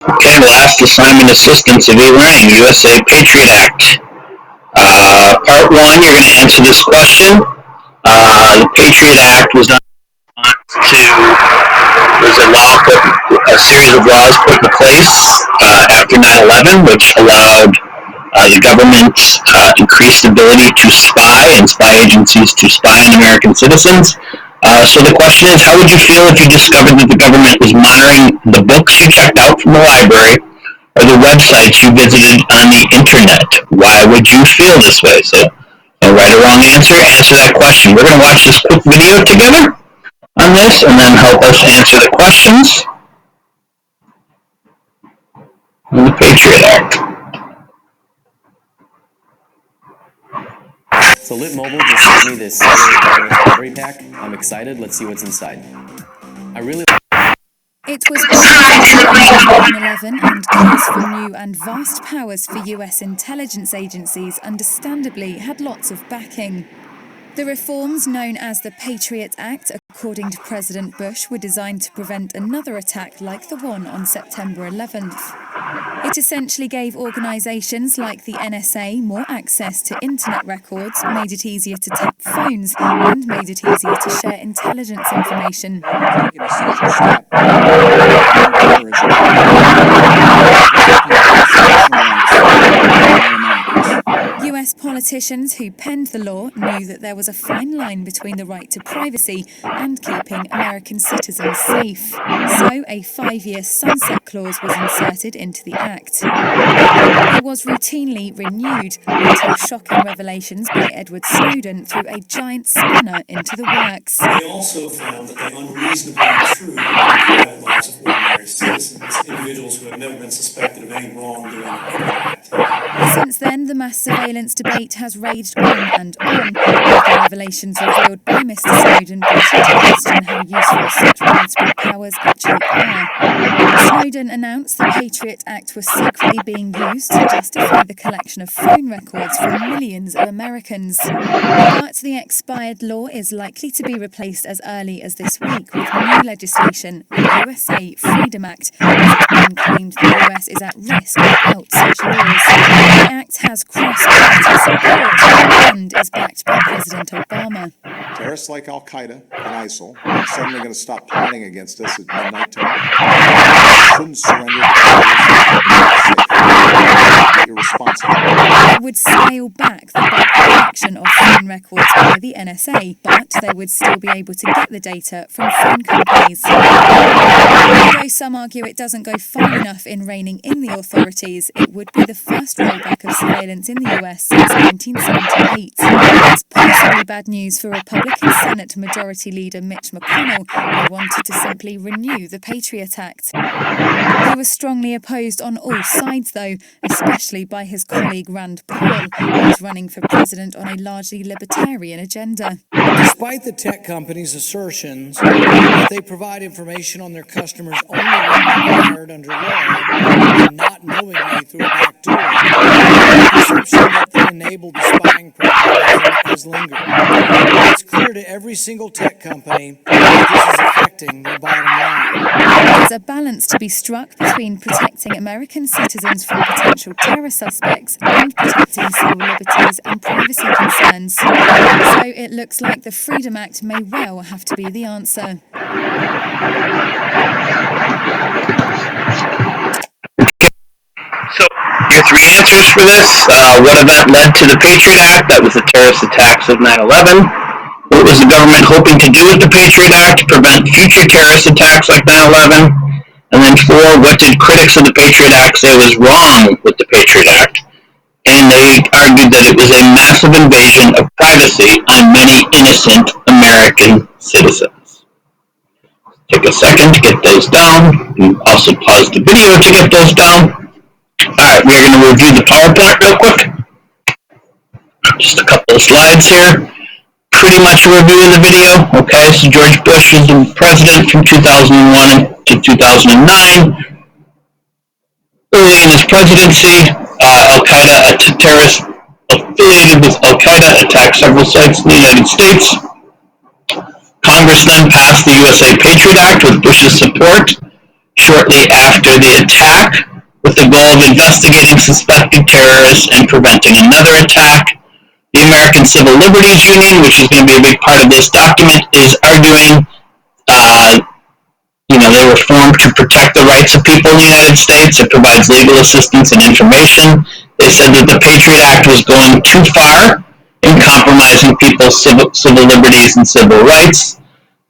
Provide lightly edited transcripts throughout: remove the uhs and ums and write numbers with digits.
Okay, last assignment assistance of e-learning, USA Patriot Act. Part one, you're going to answer this question. The Patriot Act was not was a series of laws put in place after 9/11, which allowed the government increased ability to spy and spy agencies to spy on American citizens. So the question is, how would you feel if you discovered that the government was monitoring the books you checked out from the library or the websites you visited on the internet? Why would you feel this way? So, no right or wrong answer that question. We're going to watch this quick video together on this and then help us answer the questions on the Patriot Act. So Lit Mobile just sent me this battery pack. I'm excited. Let's see what's inside. It was 9/11 and calls for new and vast powers for US intelligence agencies understandably had lots of backing. The reforms known as the Patriot Act, according to President Bush, were designed to prevent another attack like the one on September 11th. It essentially gave organisations like the NSA more access to internet records, made it easier to tap phones, and made it easier to share intelligence information. US politicians who penned the law knew that there was a fine line between the right to privacy and keeping American citizens safe. So a 5-year sunset clause was inserted into the Act. It was routinely renewed until shocking revelations by Edward Snowden threw a giant spanner into the works. They also found that they unreasonably intruded on the private lives of ordinary citizens, individuals who have never been suspected of any wrongdoing. Since then, the mass surveillance debate has raged on and on, with the revelations revealed by Mr. Snowden brought into question how useful such widespread powers actually are. Snowden announced the Patriot Act was secretly being used to justify the collection of phone records from millions of Americans. But the expired law is likely to be replaced as early as this week with new legislation, the USA Freedom Act, as it claimed the US is at risk without such laws. The Act has cross-party support and is backed by President Obama. Terrorists like Al-Qaeda and ISIL are suddenly going to stop plotting against us at midnight tonight. Shouldn't surrender to irresponsible. It would scale back the bulk collection of phone records by the NSA, but they would still be able to get the data from phone companies. Although some argue it doesn't go far enough in reining in the authorities, it would be the first rollback of surveillance in the US since 1978. It's possibly bad news for Republican Senate Majority Leader Mitch McConnell, who wanted to simply renew the Patriot Act. He was strongly opposed on all sides, though, especially by his colleague Rand Paul, who was running for president on a largely libertarian agenda. Despite the tech companies' assertions that they provide information on their customers only when required under law and not knowingly through a back door, the perception that they enabled the spying program has lingered. It's clear to every single tech company that this is affecting their bottom line. There's a balance to be struck between protecting American citizens from potential terror suspects and protecting civil liberties and privacy concerns. So it looks like the Freedom Act may well have to be the answer. So, your three answers for this. What event led to the Patriot Act? That was the terrorist attacks of 9/11. What was the government hoping to do with the Patriot Act to prevent future terrorist attacks like 9/11? And then 4, what did critics of the Patriot Act say was wrong with the Patriot Act? And they argued that it was a massive invasion of privacy on many innocent American citizens. Take a second to get those down. You also pause the video to get those down. Alright, we're going to review the PowerPoint real quick. Just a couple of slides here. Pretty much a review of the video. Okay, so George Bush was the president from 2001 to 2009. Early in his presidency, Al-Qaeda, a terrorist affiliated with Al-Qaeda, attacked several sites in the United States. Congress then passed the USA Patriot Act with Bush's support. shortly after the attack, with the goal of investigating suspected terrorists and preventing another attack. The American Civil Liberties Union, which is going to be a big part of this document, is arguing, they were formed to protect the rights of people in the United States. It provides legal assistance and information. They said that the Patriot Act was going too far in compromising people's civil liberties and civil rights.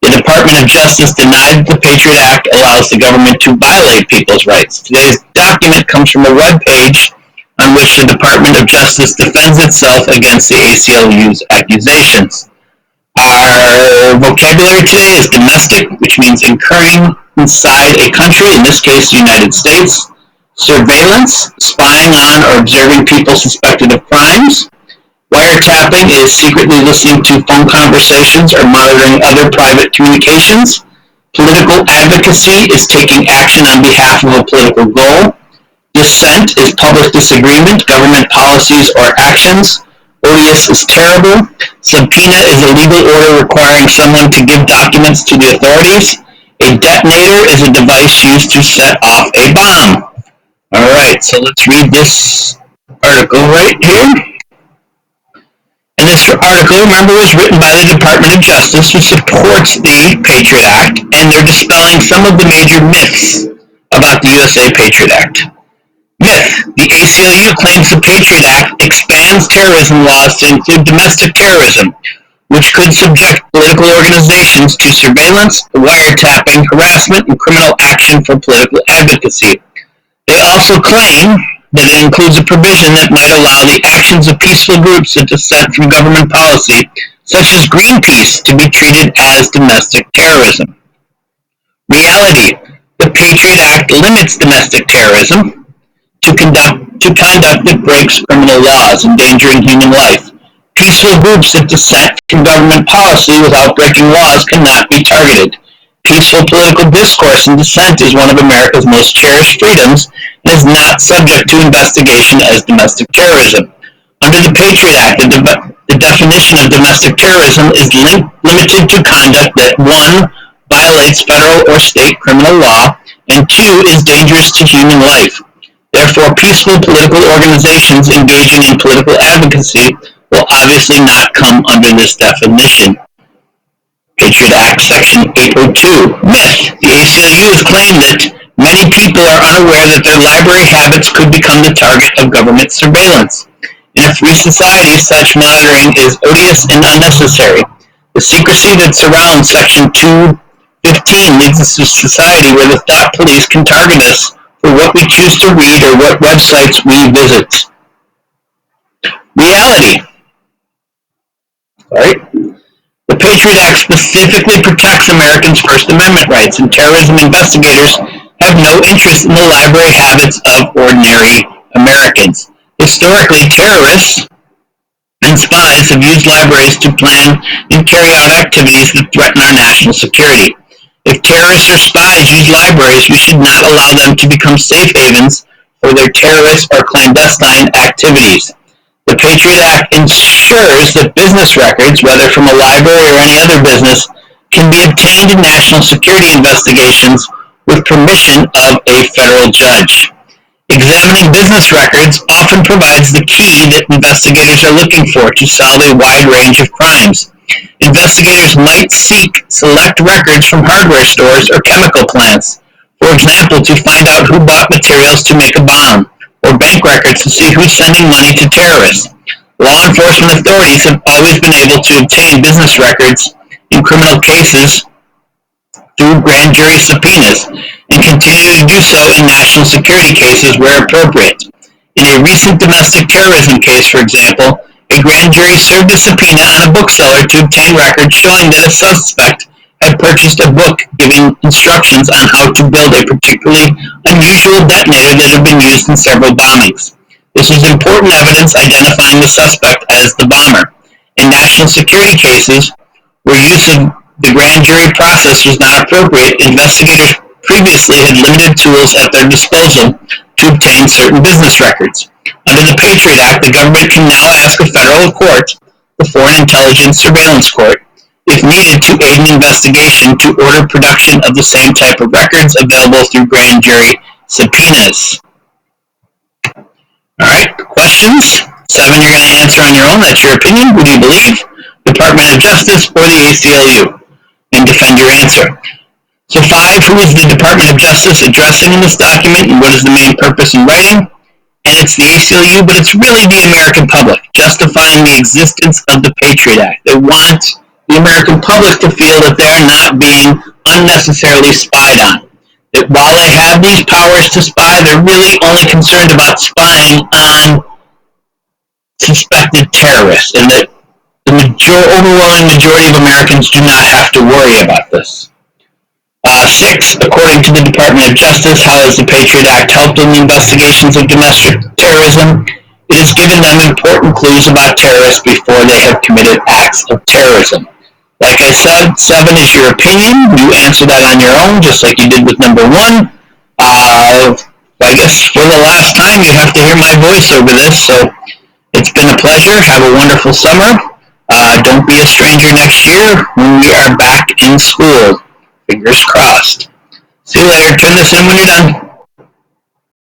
The Department of Justice denied that the Patriot Act allows the government to violate people's rights. Today's document comes from a web page on which the Department of Justice defends itself against the ACLU's accusations. Our vocabulary today is domestic, which means incurring inside a country, in this case the United States. Surveillance, spying on or observing people suspected of crimes. Wiretapping is secretly listening to phone conversations or monitoring other private communications. Political advocacy is taking action on behalf of a political goal. Dissent is public disagreement, government policies, or actions. Odious is terrible. Subpoena is a legal order requiring someone to give documents to the authorities. A detonator is a device used to set off a bomb. Alright, so let's read this article right here. And this article, remember, was written by the Department of Justice, who supports the Patriot Act, and they're dispelling some of the major myths about the USA Patriot Act. Myth: the ACLU claims the Patriot Act expands terrorism laws to include domestic terrorism, which could subject political organizations to surveillance, wiretapping, harassment, and criminal action for political advocacy. They also claim that it includes a provision that might allow the actions of peaceful groups that dissent from government policy, such as Greenpeace, to be treated as domestic terrorism. Reality: the Patriot Act limits domestic terrorism to conduct that breaks criminal laws, endangering human life. Peaceful groups that dissent from government policy without breaking laws cannot be targeted. Peaceful political discourse and dissent is one of America's most cherished freedoms and is not subject to investigation as domestic terrorism. Under the Patriot Act, the definition of domestic terrorism is limited to conduct that 1. Violates federal or state criminal law, and 2. Is dangerous to human life. Therefore, peaceful political organizations engaging in political advocacy will obviously not come under this definition. Patriot Act Section 802. Myth: the ACLU has claimed that many people are unaware that their library habits could become the target of government surveillance. In a free society, such monitoring is odious and unnecessary. The secrecy that surrounds Section 215 leads us to a society where the thought police can target us for what we choose to read or what websites we visit. Reality. The Patriot Act specifically protects Americans' First Amendment rights, and terrorism investigators have no interest in the library habits of ordinary Americans. Historically, terrorists and spies have used libraries to plan and carry out activities that threaten our national security. If terrorists or spies use libraries, we should not allow them to become safe havens for their terrorist or clandestine activities. The Patriot Act ensures that business records, whether from a library or any other business, can be obtained in national security investigations with permission of a federal judge. Examining business records often provides the key that investigators are looking for to solve a wide range of crimes. Investigators might seek select records from hardware stores or chemical plants, for example, to find out who bought materials to make a bomb, or bank records to see who's sending money to terrorists. Law enforcement authorities have always been able to obtain business records in criminal cases through grand jury subpoenas, and continue to do so in national security cases where appropriate. In a recent domestic terrorism case, for example, a grand jury served a subpoena on a bookseller to obtain records showing that a suspect had purchased a book giving instructions on how to build a particularly unusual detonator that had been used in several bombings. This was important evidence identifying the suspect as the bomber. In national security cases, where use of the grand jury process was not appropriate, investigators previously had limited tools at their disposal to obtain certain business records. Under the Patriot Act, the government can now ask a federal court, the Foreign Intelligence Surveillance Court, if needed, to aid an investigation to order production of the same type of records available through grand jury subpoenas. All right, questions? 7, you're going to answer on your own. That's your opinion. Who do you believe? Department of Justice or the ACLU? And defend your answer. So 5, who is the Department of Justice addressing in this document, and what is the main purpose in writing? And it's the ACLU, but it's really the American public, justifying the existence of the Patriot Act. They want the American public to feel that they're not being unnecessarily spied on. That while they have these powers to spy, they're really only concerned about spying on suspected terrorists, and that the overwhelming majority of Americans do not have to worry about this. 6, according to the Department of Justice, how has the Patriot Act helped in the investigations of domestic terrorism? It has given them important clues about terrorists before they have committed acts of terrorism. Like I said, 7 is your opinion. You answer that on your own, just like you did with number 1. I guess for the last time, you have to hear my voice over this, so it's been a pleasure. Have a wonderful summer. Don't be a stranger next year when we are back in school. Fingers crossed. See you later. Turn this in when you're done.